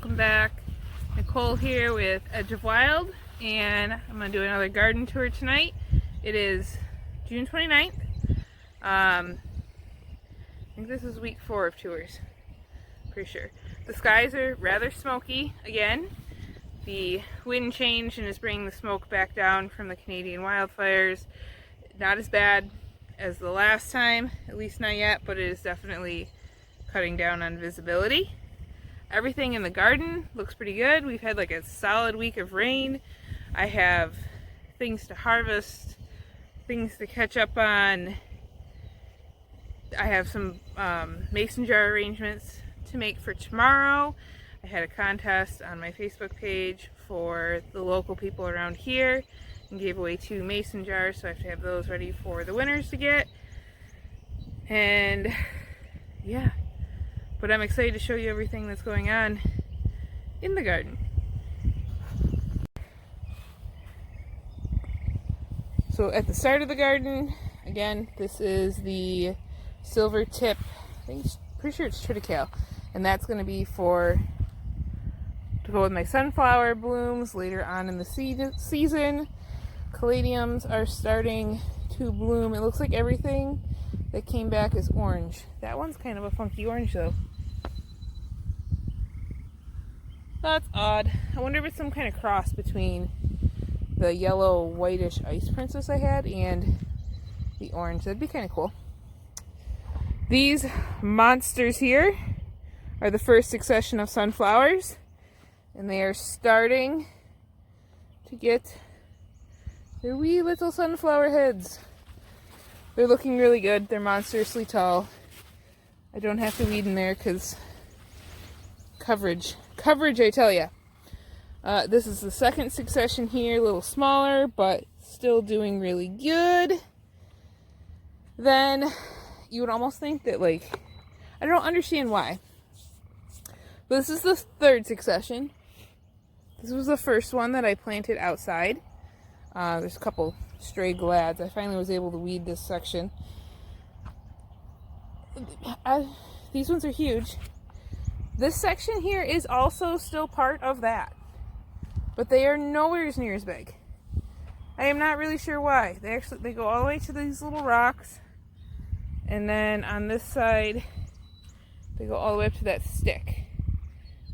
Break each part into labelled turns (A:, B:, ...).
A: welcome back. Nicole here with Edge of Wild, and I'm going to do another garden tour tonight. It is June 29th. I think this is week 4 of tours. Pretty sure. The skies are rather smoky again. The wind changed and is bringing the smoke back down from the Canadian wildfires. Not as bad as the last time, at least not yet, but it is definitely cutting down on visibility. Everything in the garden looks pretty good. We've had like a solid week of rain. I have things to harvest, things to catch up on. I have some mason jar arrangements to make for tomorrow. I had a contest on my Facebook page for the local people around here and gave away 2 mason jars, so I have to have those ready for the winners to get. And yeah, but I'm excited to show you everything that's going on in the garden. So at the start of the garden, again, this is the silver tip, pretty sure it's triticale, and that's going to be to go with my sunflower blooms later on in the season. Caladiums are starting to bloom. It looks like everything that came back is orange. That one's kind of a funky orange though. That's odd. I wonder if it's some kind of cross between the yellow whitish ice princess I had and the orange. That'd be kind of cool. These monsters here are the first succession of sunflowers, and they are starting to get their wee little sunflower heads. They're looking really good. They're monstrously tall. I don't have to weed in there because coverage, I tell ya. This is the second succession here, a little smaller, but still doing really good. Then you would almost think that, like, I don't understand why. But this is the third succession. This was the first one that I planted outside. There's a couple stray glads. I finally was able to weed this section. These ones are huge. This section here is also still part of that, but they are nowhere near as big. I am not really sure why. They go all the way to these little rocks, and then on this side they go all the way up to that stick.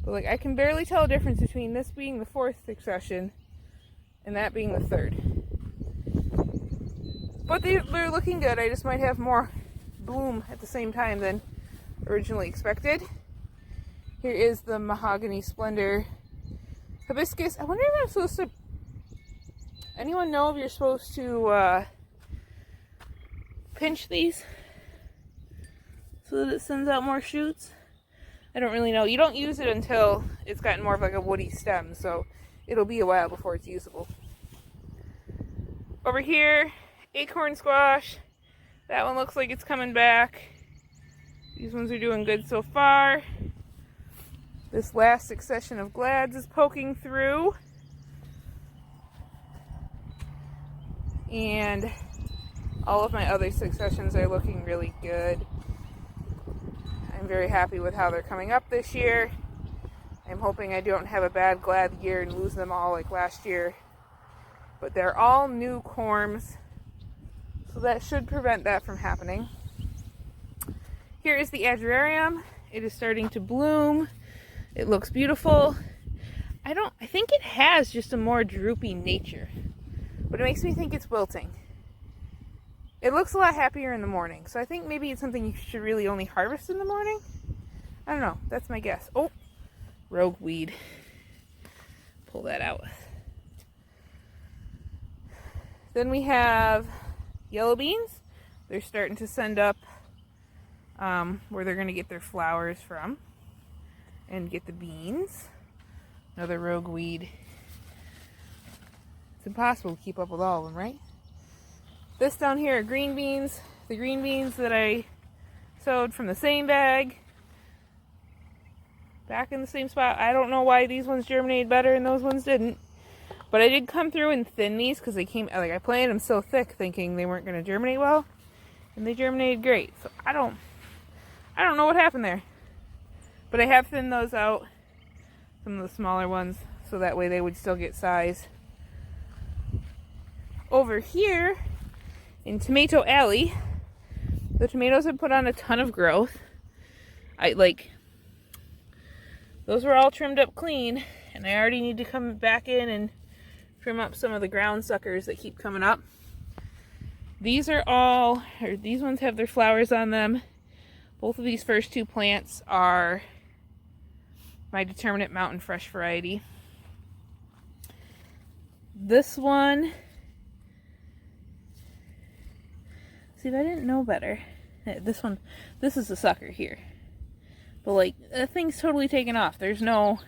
A: But like, I can barely tell a difference between this being the 4th succession and that being the 3rd. But they're looking good. I just might have more bloom at the same time than originally expected. Here is the Mahogany Splendor hibiscus. I wonder if I'm supposed to... Anyone know if you're supposed to pinch these so that it sends out more shoots? I don't really know. You don't use it until it's gotten more of like a woody stem, so it'll be a while before it's usable. Over here, acorn squash. That one looks like it's coming back. These ones are doing good so far. This last succession of glads is poking through. And all of my other successions are looking really good. I'm very happy with how they're coming up this year. I'm hoping I don't have a bad glad year and lose them all like last year. But they're all new corms, so that should prevent that from happening. Here is the Adularium. It is starting to bloom. It looks beautiful. I think it has just a more droopy nature, but it makes me think it's wilting. It looks a lot happier in the morning, so I think maybe it's something you should really only harvest in the morning. I don't know. That's my guess. Oh, rogue weed. Pull that out. Then we have yellow beans. They're starting to send up where they're going to get their flowers from and get the beans. Another rogue weed. It's impossible to keep up with all of them, right? This down here are green beans. The green beans that I sowed from the same bag. Back in the same spot. I don't know why these ones germinated better and those ones didn't. But I did come through and thin these because they came, like, I planted them so thick thinking they weren't going to germinate well. And they germinated great. So I don't know what happened there. But I have thinned those out. some of the smaller ones, so that way they would still get size. Over here in Tomato Alley, the tomatoes have put on a ton of growth. Those were all trimmed up clean, and I already need to come back in and trim up some of the ground suckers that keep coming up. These ones have their flowers on them. Both of these first two plants are my Determinate Mountain Fresh variety. This one, see, if I didn't know better, this is a sucker here. But like, that thing's totally taken off. There's no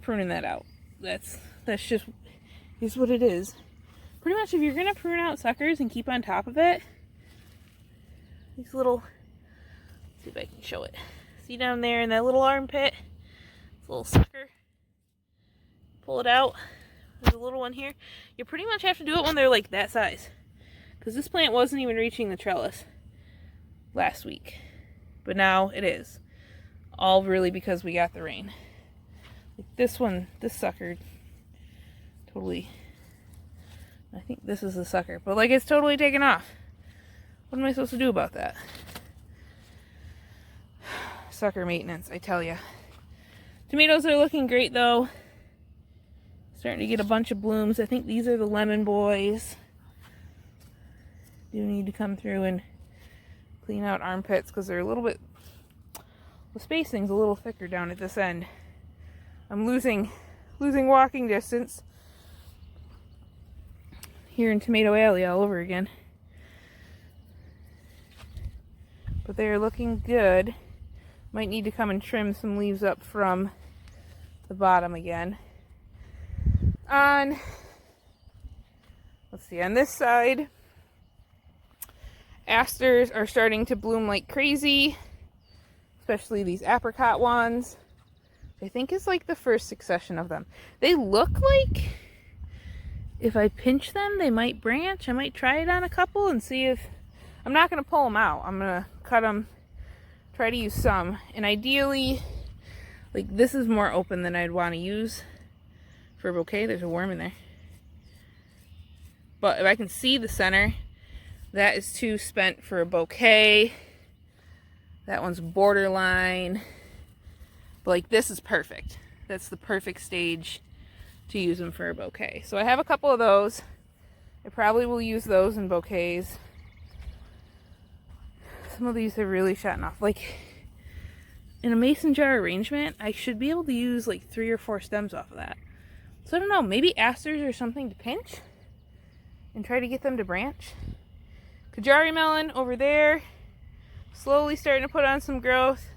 A: pruning that out. That's just is what it is. Pretty much, if you're gonna prune out suckers and keep on top of it, these little, let's see if I can show it. See down there in that little armpit? This little sucker. Pull it out. There's a little one here. You pretty much have to do it when they're like that size. Because this plant wasn't even reaching the trellis last week. But now it is. All really because we got the rain. Like this one, this sucker, totally, I think this is the sucker. But like, it's totally taken off. What am I supposed to do about that? Sucker maintenance, I tell ya. Tomatoes are looking great though. Starting to get a bunch of blooms. I think these are the lemon boys. Do need to come through and clean out armpits because they're a little bit, the spacing's a little thicker down at this end. I'm losing walking distance here in Tomato Alley all over again. But they're looking good. Might need to come and trim some leaves up from the bottom again. Let's see, on this side, asters are starting to bloom like crazy, especially these apricot ones. I think it's like the first succession of them. They look like if I pinch them, they might branch. I might try it on a couple and see if, I'm not going to pull them out. I'm going to cut them, try to use some. And ideally, like this is more open than I'd want to use for a bouquet. There's a worm in there. But if I can see the center, that is too spent for a bouquet. That one's borderline. But like this is perfect. That's the perfect stage to use them for a bouquet. So I have a couple of those. I probably will use those in bouquets. Some of these have really shot off. Like in a mason jar arrangement, I should be able to use like 3 or 4 stems off of that. So I don't know, maybe asters or something to pinch and try to get them to branch. Kajari melon over there, slowly starting to put on some growth.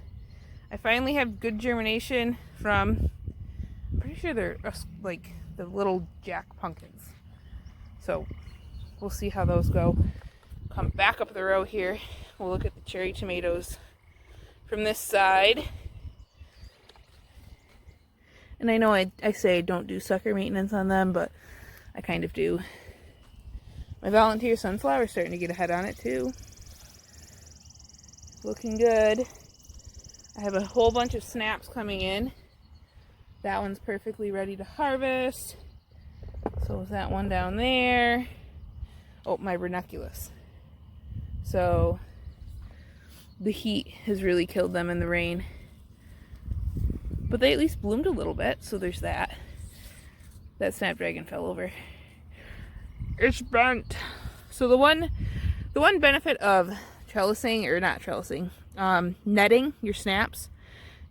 A: I finally have good germination from, I'm pretty sure they're like the little jack pumpkins. So we'll see how those go. Come back up the row here. We'll look at the cherry tomatoes from this side. And I know I say I don't do sucker maintenance on them, but I kind of do. My volunteer sunflower is starting to get ahead on it too. Looking good. I have a whole bunch of snaps coming in. That one's perfectly ready to harvest. So is that one down there. Oh, my ranunculus. So the heat has really killed them in the rain. But they at least bloomed a little bit, so there's that. That snapdragon fell over. It's bent. So the one benefit of trellising, or not trellising, netting your snaps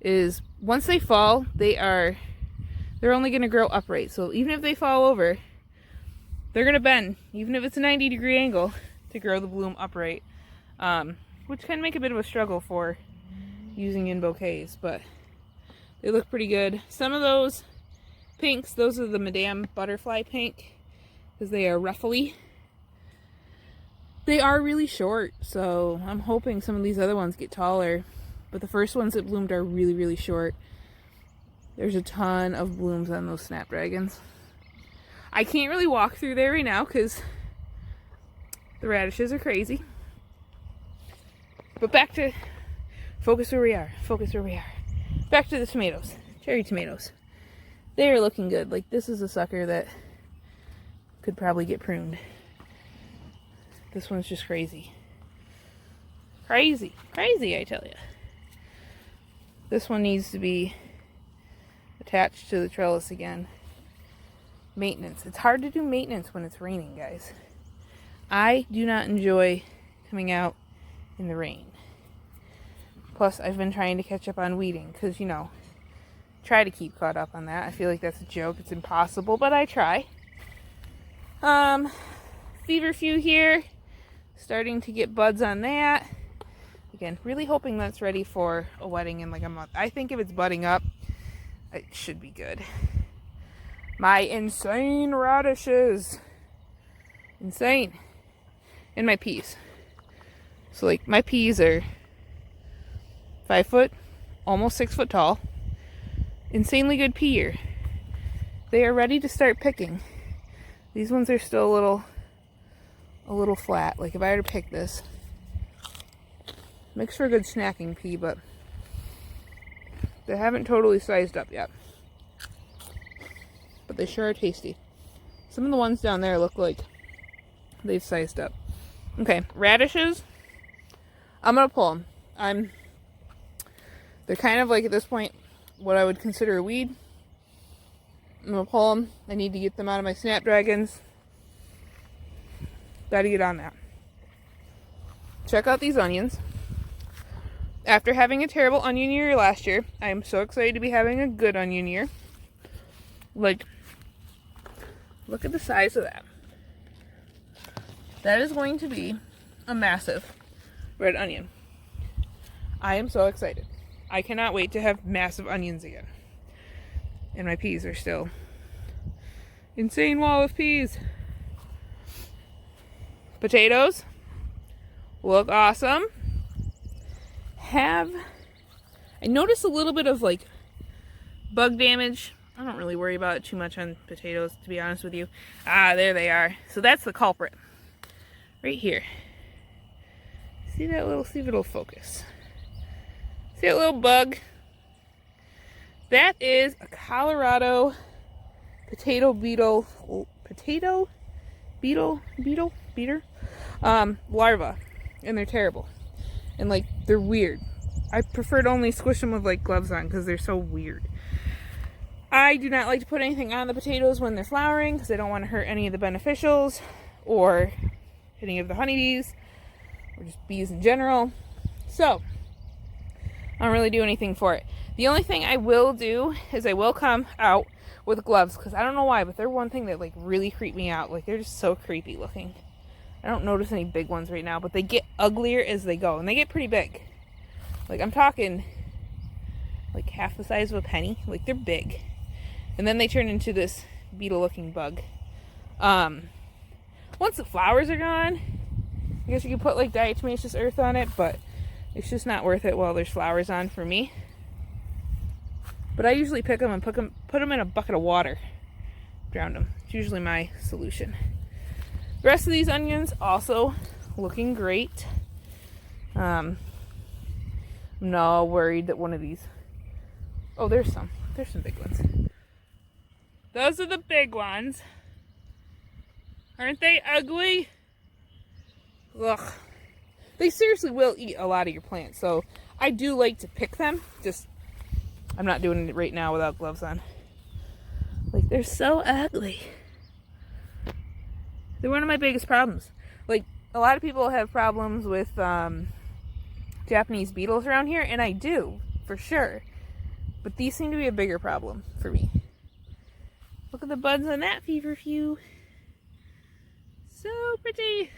A: is once they fall, they're only going to grow upright. So even if they fall over, they're going to bend, even if it's a 90-degree angle, to grow the bloom upright, which can make a bit of a struggle for using in bouquets, but they look pretty good. Some of those pinks, those are the Madame Butterfly pink, because they are ruffly. They are really short, so I'm hoping some of these other ones get taller. But the first ones that bloomed are really, really short. There's a ton of blooms on those snapdragons. I can't really walk through there right now because the radishes are crazy. But back to, focus where we are, focus where we are. Back to the tomatoes. cherry tomatoes. They're looking good. Like, this is a sucker that could probably get pruned. This one's just crazy. Crazy. Crazy, I tell you. This one needs to be attached to the trellis again. Maintenance. It's hard to do maintenance when it's raining, guys. I do not enjoy coming out in the rain. Plus, I've been trying to catch up on weeding because, you know, try to keep caught up on that. I feel like that's a joke. It's impossible, but I try. Feverfew here. Starting to get buds on that. Again, really hoping that's ready for a wedding in like a month. I think if it's budding up, it should be good. My insane radishes. Insane. And my peas. So like my peas are 5 foot, almost 6 foot tall. Insanely good pea year. They are ready to start picking. These ones are still a little flat. Like if I were to pick this, makes for a good snacking pea, but they haven't totally sized up yet. But they sure are tasty. Some of the ones down there look like they've sized up. Okay, radishes. I'm gonna pull them. They're kind of like at this point what I would consider a weed. I'm gonna pull them. I need to get them out of my snapdragons. Gotta get on that. Check out these onions. After having a terrible onion year last year, I am so excited to be having a good onion year. Like, look at the size of that. That is going to be a massive red onion. I am so excited. I cannot wait to have massive onions again. And my peas are still insane wall of peas. Potatoes look awesome. I noticed a little bit of like bug damage. I don't really worry about it too much on potatoes, to be honest with you. There they are. So that's the culprit right here. See if it'll focus. See that little bug? That is a Colorado potato beetle larva, and they're terrible. And like, they're weird. I prefer to only squish them with like gloves on because they're so weird. I do not like to put anything on the potatoes when they're flowering because I don't want to hurt any of the beneficials or any of the honeybees or just bees in general. So, I don't really do anything for it. The only thing I will do is I will come out with gloves because I don't know why, but they're one thing that like really creep me out. Like, they're just so creepy looking. I don't notice any big ones right now, but they get uglier as they go, and they get pretty big. Like, I'm talking like half the size of a penny. Like, they're big. And then they turn into this beetle-looking bug. Once the flowers are gone, I guess you could put like diatomaceous earth on it, but it's just not worth it while there's flowers on for me. But I usually pick them and put them in a bucket of water. Drown them. It's usually my solution. The rest of these onions also looking great. I'm not worried that one of these... Oh, there's some big ones. Those are the big ones. Aren't they ugly? Ugh. They seriously will eat a lot of your plants, so I do like to pick them. Just, I'm not doing it right now without gloves on. Like, they're so ugly. They're one of my biggest problems. Like, a lot of people have problems with Japanese beetles around here, and I do, for sure. But these seem to be a bigger problem for me. Look at the buds on that feverfew. So pretty.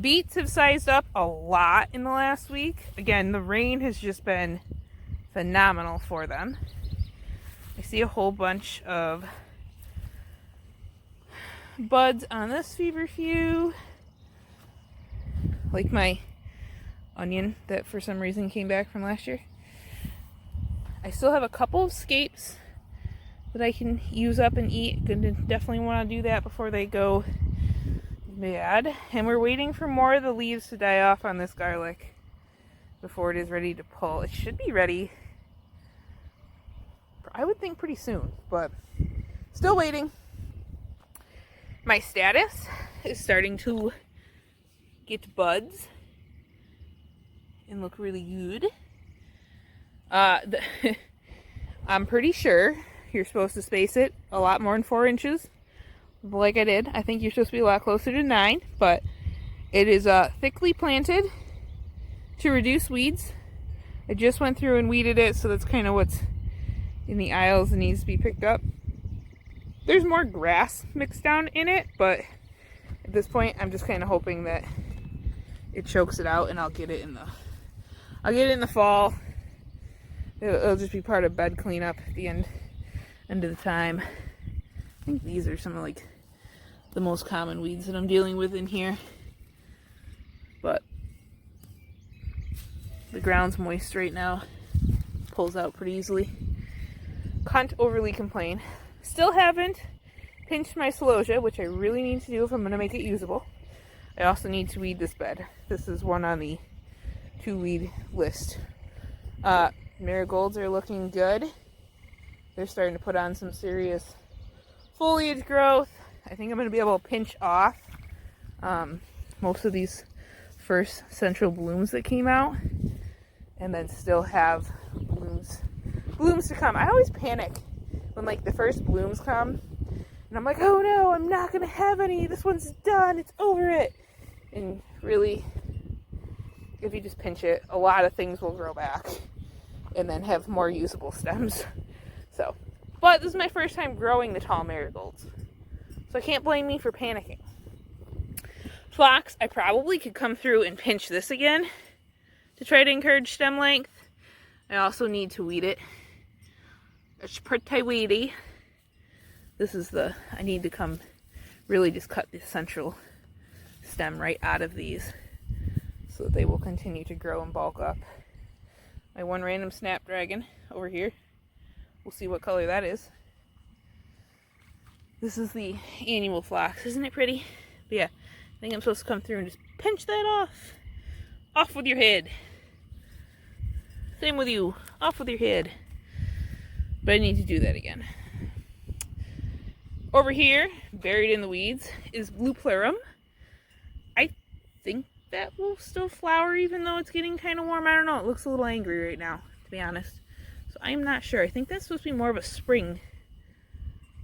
A: Beets have sized up a lot in the last week. Again, the rain has just been phenomenal for them. I see a whole bunch of buds on this feverfew. Like my onion that for some reason came back from last year. I still have a couple of scapes that I can use up and eat. Gonna definitely want to do that before they go bad. And we're waiting for more of the leaves to die off on this garlic before it is ready to pull. It should be ready I would think pretty soon, but still waiting. My status is starting to get buds and look really good. I'm pretty sure you're supposed to space it a lot more than 4 inches, like I did. I think you're supposed to be a lot closer to 9, but it is thickly planted to reduce weeds. I just went through and weeded it, so that's kind of what's in the aisles that needs to be picked up. There's more grass mixed down in it, but at this point I'm just kind of hoping that it chokes it out and I'll get it in the fall. It'll just be part of bed cleanup at the end of the time. I think these are some of like the most common weeds that I'm dealing with in here. But the ground's moist right now. Pulls out pretty easily. Can't overly complain. Still haven't pinched my celosia, which I really need to do if I'm going to make it usable. I also need to weed this bed. This is one on the 2-weed list. Marigolds are looking good. They're starting to put on some serious foliage growth. I think I'm going to be able to pinch off most of these first central blooms that came out, and then still have blooms to come. I always panic when like the first blooms come, and I'm like, oh no, I'm not going to have any. This one's done. It's over it. And really, if you just pinch it, a lot of things will grow back and then have more usable stems. So, but this is my first time growing the tall marigolds, so I can't blame me for panicking. Phlox, I probably could come through and pinch this again to try to encourage stem length. I also need to weed it. It's pretty weedy. This is I need to come really just cut the central stem right out of these so that they will continue to grow and bulk up. My one random snapdragon over here. We'll see what color that is. This is the annual phlox. Isn't it pretty? But yeah, I think I'm supposed to come through and just pinch that off. Off with your head. Same with you. Off with your head. But I need to do that again. Over here, buried in the weeds, is blue plerum. I think that will still flower even though it's getting kind of warm. I don't know. It looks a little angry right now, to be honest. So I'm not sure. I think that's supposed to be more of a spring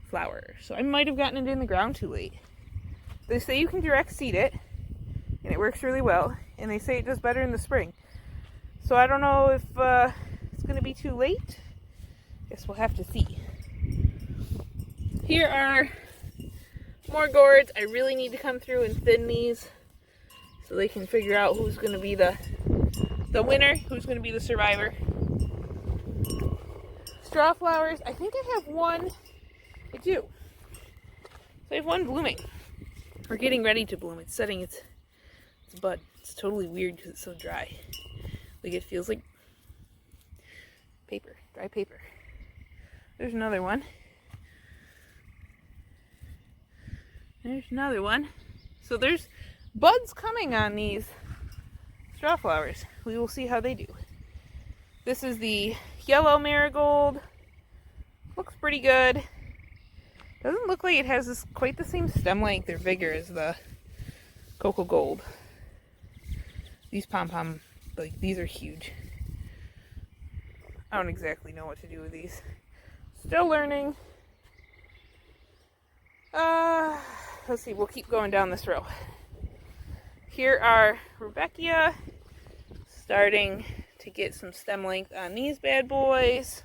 A: flower. So I might have gotten it in the ground too late. They say you can direct seed it, and it works really well. And they say it does better in the spring. So I don't know if it's going to be too late. Guess we'll have to see. Here are more gourds. I really need to come through and thin these so they can figure out who's going to be the winner, who's going to be the survivor. Straw flowers, I think I have one. I do. So I have one blooming. We're getting ready to bloom. It's setting its bud. It's totally weird because it's so dry. Like it feels like paper, dry paper. There's another one. There's another one. So there's buds coming on these straw flowers. We will see how they do. This is the yellow marigold. Looks pretty good. Doesn't look like it has quite the same stem length or vigor as the cocoa gold. These pom-pom, like these are huge. I don't exactly know what to do with these. Still learning. Let's see, we'll keep going down this row. Here are Rebecca, starting to get some stem length on these bad boys.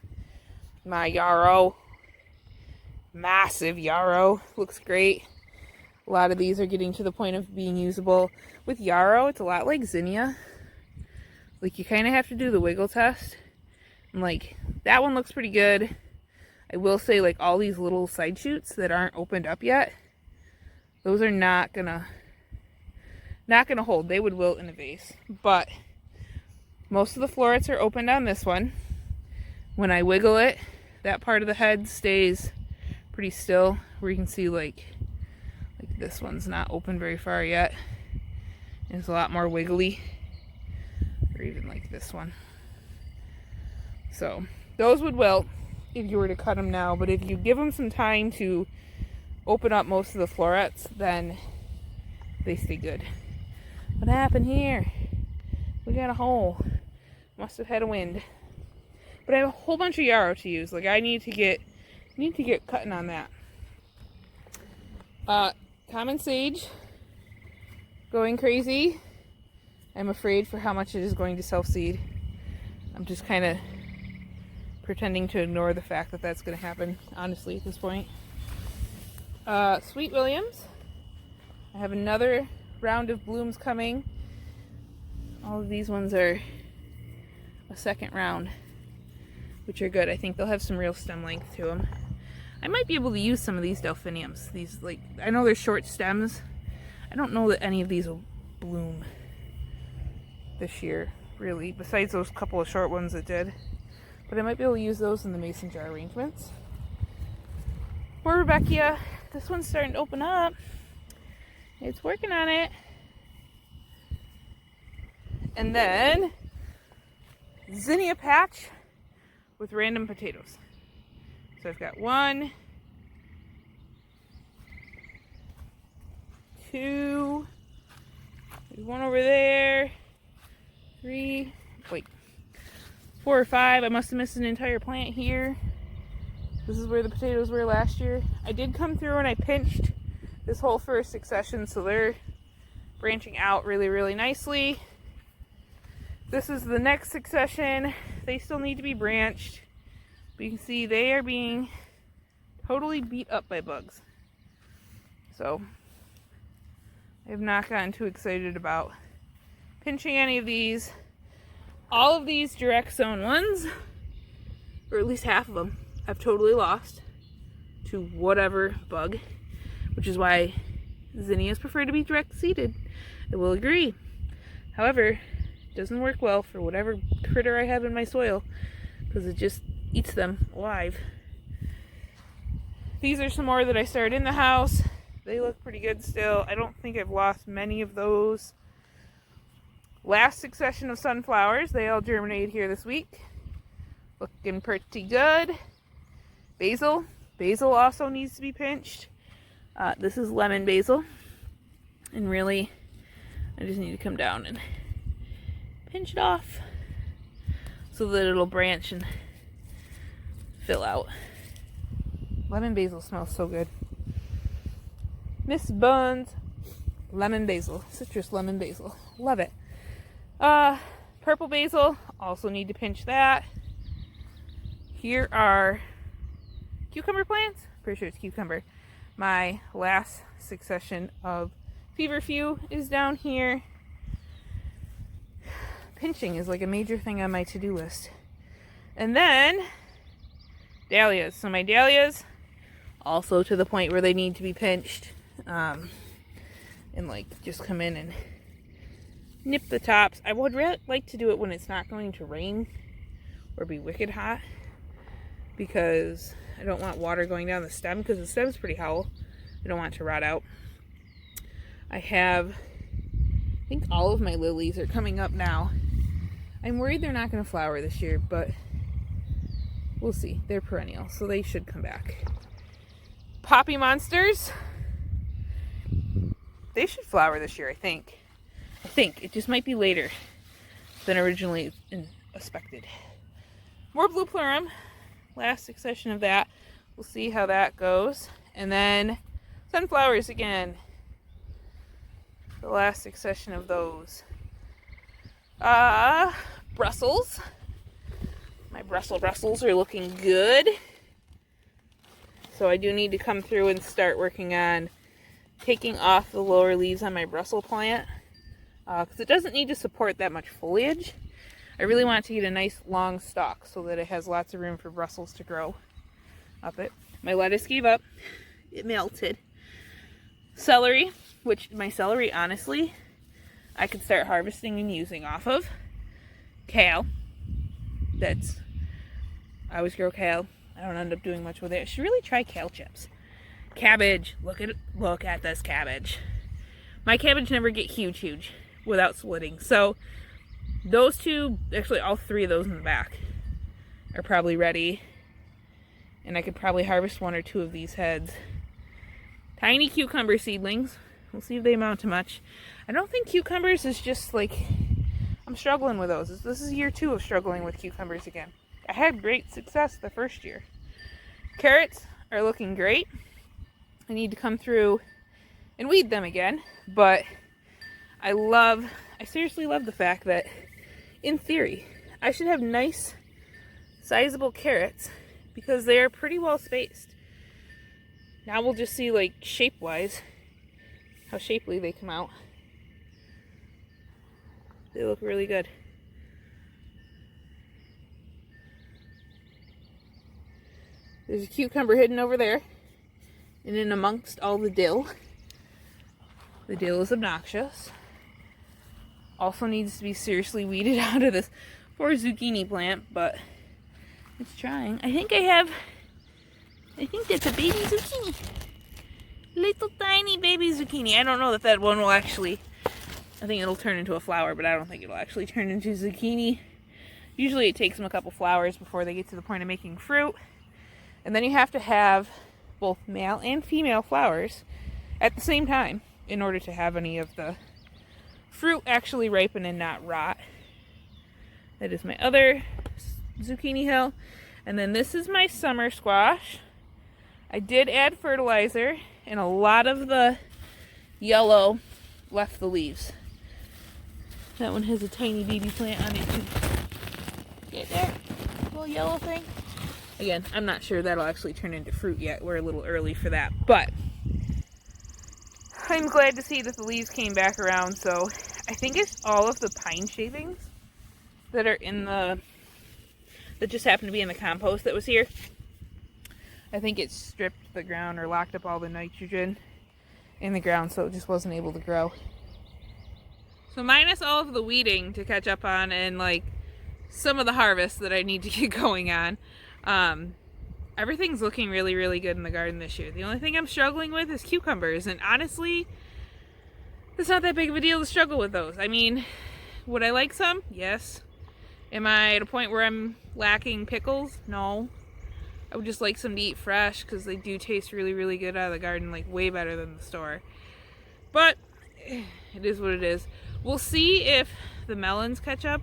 A: My yarrow, massive yarrow, looks great. A lot of these are getting to the point of being usable. With yarrow, it's a lot like zinnia. Like you kind of have to do the wiggle test. And like, that one looks pretty good. I will say like all these little side shoots that aren't opened up yet, those are not gonna hold. They would wilt in a vase. But most of the florets are opened on this one. When I wiggle it, that part of the head stays pretty still, where you can see like this one's not open very far yet. It's a lot more wiggly. Or even like this one. So those would wilt. if you were to cut them now, but if you give them some time to open up most of the florets, then they stay good. What happened here? We got a hole. Must have had a wind. But I have a whole bunch of yarrow to use. Like, I need to get cutting on that. Common sage, going crazy. I'm afraid for how much it is going to self-seed. I'm just kind of pretending to ignore the fact that that's going to happen, honestly, at this point. Sweet Williams. I have another round of blooms coming. All of these ones are a second round, which are good. I think they'll have some real stem length to them. I might be able to use some of these delphiniums. These, like, I know they're short stems. I don't know that any of these will bloom this year, really, besides those couple of short ones that did. But I might be able to use those in the mason jar arrangements. More Rebecca. This one's starting to open up. It's working on it. And then zinnia patch with random potatoes. So I've got 1, 2, there's one over there, 3, wait, 4 or 5. I must have missed an entire plant here. This is where the potatoes were last year. I did come through and I pinched this whole first succession, so they're branching out really, really nicely. This is the next succession. They still need to be branched. But you can see they are being totally beat up by bugs. So I have not gotten too excited about pinching any of these. All of these direct sown ones, or at least half of them, I've totally lost to whatever bug, which is why zinnias prefer to be direct seeded. I will agree. However, it doesn't work well for whatever critter I have in my soil, because it just eats them alive. These are some more that I started in the house. They look pretty good still. I don't think I've lost many of those. Last succession of sunflowers, they all germinated here this week. Looking pretty good. Basil. Basil also needs to be pinched. This is lemon basil. And really, I just need to come down and pinch it off so that it'll branch and fill out. Lemon basil smells so good. Miss Buns lemon basil, citrus lemon basil, love it. Purple basil, also need to pinch that. Here are cucumber plants, pretty sure it's cucumber. My last succession of feverfew is down here. Pinching is like a major thing on my to-do list. And then dahlias. So my dahlias, also to the point where they need to be pinched. And like just come in and nip the tops. I would really like to do it when it's not going to rain or be wicked hot, because I don't want water going down the stem, because the stem's pretty hollow. I don't want it to rot out. I think all of my lilies are coming up now. I'm worried they're not going to flower this year, but we'll see. They're perennial, so they should come back. Poppy monsters. They should flower this year, I think. It just might be later than originally expected. More blue plurum. Last succession of that. We'll see how that goes. And then sunflowers again. The last succession of those. Brussels. My Brussels are looking good. So I do need to come through and start working on taking off the lower leaves on my Brussels plant, because it doesn't need to support that much foliage. I really want it to get a nice long stalk so that it has lots of room for Brussels to grow up it. My lettuce gave up. It melted. Celery, which my celery, honestly, I could start harvesting and using off of. Kale. I always grow kale. I don't end up doing much with it. I should really try kale chips. Cabbage. Look at this cabbage. My cabbage never get huge without splitting. So those two, actually all three of those in the back, are probably ready and I could probably harvest 1 or 2 of these heads. Tiny cucumber seedlings. We'll see if they amount to much. I don't think cucumbers is just like, I'm struggling with those. This is year 2 of struggling with cucumbers again. I had great success the first year. Carrots are looking great. I need to come through and weed them again, but I seriously love the fact that, in theory, I should have nice, sizable carrots because they are pretty well spaced. Now we'll just see, like, shape-wise, how shapely they come out. They look really good. There's a cucumber hidden over there, and in amongst all the dill. The dill is obnoxious. Also needs to be seriously weeded out of this poor zucchini plant, but it's trying. I think that's a baby zucchini. Little tiny baby zucchini. I don't know that one will actually, I think it'll turn into a flower, but I don't think it'll actually turn into zucchini. Usually it takes them a couple flowers before they get to the point of making fruit. And then you have to have both male and female flowers at the same time in order to have any of the fruit actually ripen and not rot. That is my other zucchini hill. And then this is my summer squash. I did add fertilizer, and a lot of the yellow left the leaves. That one has a tiny baby plant on it too. Get there? Little yellow thing. Again, I'm not sure that'll actually turn into fruit yet. We're a little early for that, but I'm glad to see that the leaves came back around. So I think it's all of the pine shavings that are in that just happened to be in the compost that was here. I think it stripped the ground or locked up all the nitrogen in the ground, so it just wasn't able to grow. So minus all of the weeding to catch up on and like some of the harvest that I need to get going on, everything's looking really, really good in the garden this year. The only thing I'm struggling with is cucumbers, and honestly, it's not that big of a deal to struggle with those. I mean, would I like some? Yes. Am I at a point where I'm lacking pickles? No. I would just like some to eat fresh because they do taste really, really good out of the garden, like way better than the store. But it is what it is. We'll see if the melons catch up.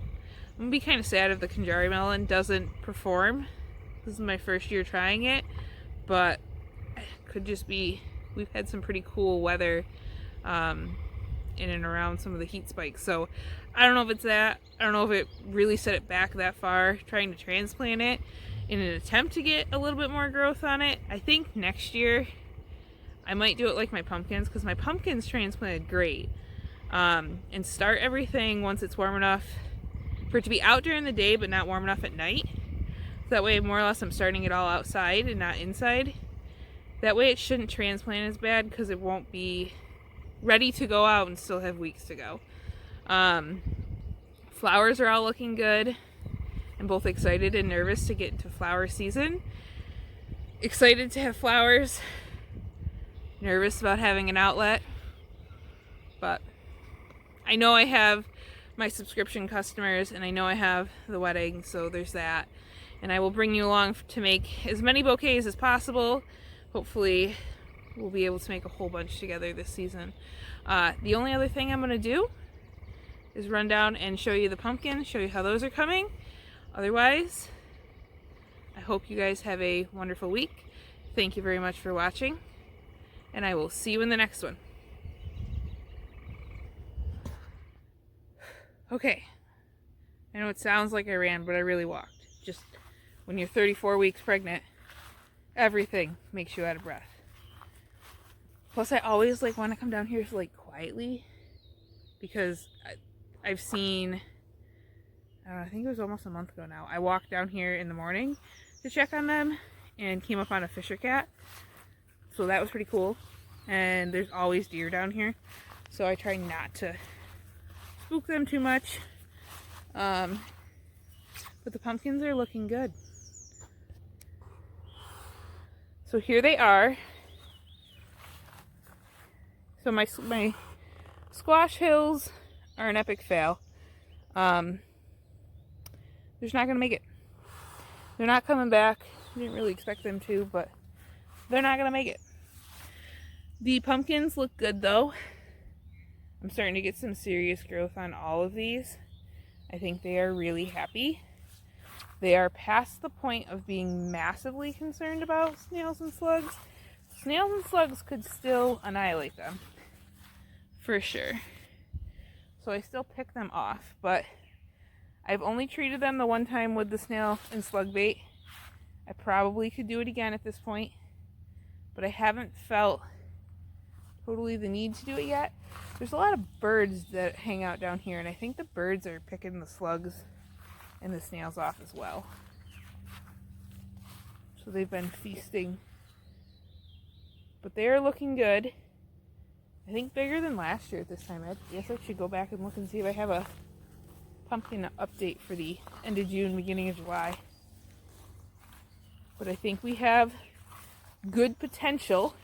A: I'm gonna be kind of sad if the Kanjari melon doesn't perform. This is my first year trying it, but it could just be, we've had some pretty cool weather in and around some of the heat spikes. So I don't know if it's that. I don't know if it really set it back that far trying to transplant it in an attempt to get a little bit more growth on it. I think next year I might do it like my pumpkins, because my pumpkins transplanted great, and start everything once it's warm enough for it to be out during the day but not warm enough at night. That way, more or less, I'm starting it all outside and not inside. That way it shouldn't transplant as bad because it won't be ready to go out and still have weeks to go. Flowers are all looking good. I'm both excited and nervous to get into flower season. Excited to have flowers. Nervous about having an outlet. But I know I have my subscription customers, and I know I have the wedding, so there's that. And I will bring you along to make as many bouquets as possible. Hopefully we'll be able to make a whole bunch together this season. The only other thing I'm going to do is run down and show you the pumpkins, show you how those are coming. Otherwise, I hope you guys have a wonderful week. Thank you very much for watching, and I will see you in the next one. Okay, I know it sounds like I ran, but I really walked. Just when you're 34 weeks pregnant, everything makes you out of breath. Plus, I always like want to come down here like quietly, because I've seen, I think it was almost a month ago now, I walked down here in the morning to check on them and came up on a fisher cat. So that was pretty cool. And there's always deer down here, so I try not to spook them too much. But the pumpkins are looking good. So here they are. So my squash hills are an epic fail. They're just not gonna make it. They're not coming back. Didn't really expect them to, but they're not gonna make it. The pumpkins look good though. I'm starting to get some serious growth on all of these. I think they are really happy. They are past the point of being massively concerned about snails and slugs. Snails and slugs could still annihilate them, for sure. So I still pick them off, but I've only treated them the one time with the snail and slug bait. I probably could do it again at this point, but I haven't felt totally the need to do it yet. There's a lot of birds that hang out down here, and I think the birds are picking the slugs and the snails off as well. So they've been feasting. But they are looking good. I think bigger than last year at this time. I guess I should go back and look and see if I have a pumpkin update for the end of June, beginning of July. But I think we have good potential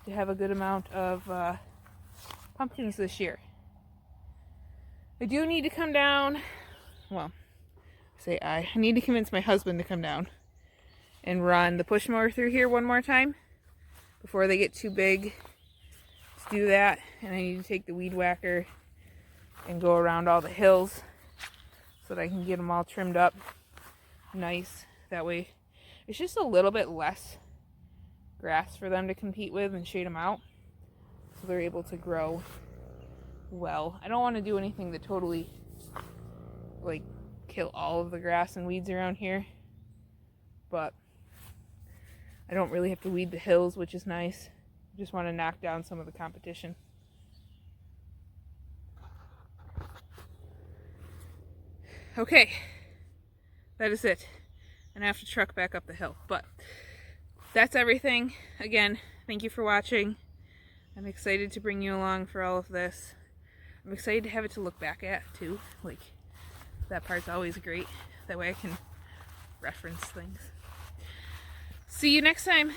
A: to have a good amount of pumpkins this year. I do need to come down, well, I need to convince my husband to come down and run the push mower through here one more time before they get too big to do that. And I need to take the weed whacker and go around all the hills so that I can get them all trimmed up nice. That way it's just a little bit less grass for them to compete with and shade them out, so they're able to grow well. I don't want to do anything that totally like kill all of the grass and weeds around here, but I don't really have to weed the hills, which is nice. I just want to knock down some of the competition. Okay, that is it. And I have to truck back up the hill, but that's everything. Again, thank you for watching. I'm excited to bring you along for all of this. I'm excited to have it to look back at too. Like, that part's always great. That way I can reference things. See you next time.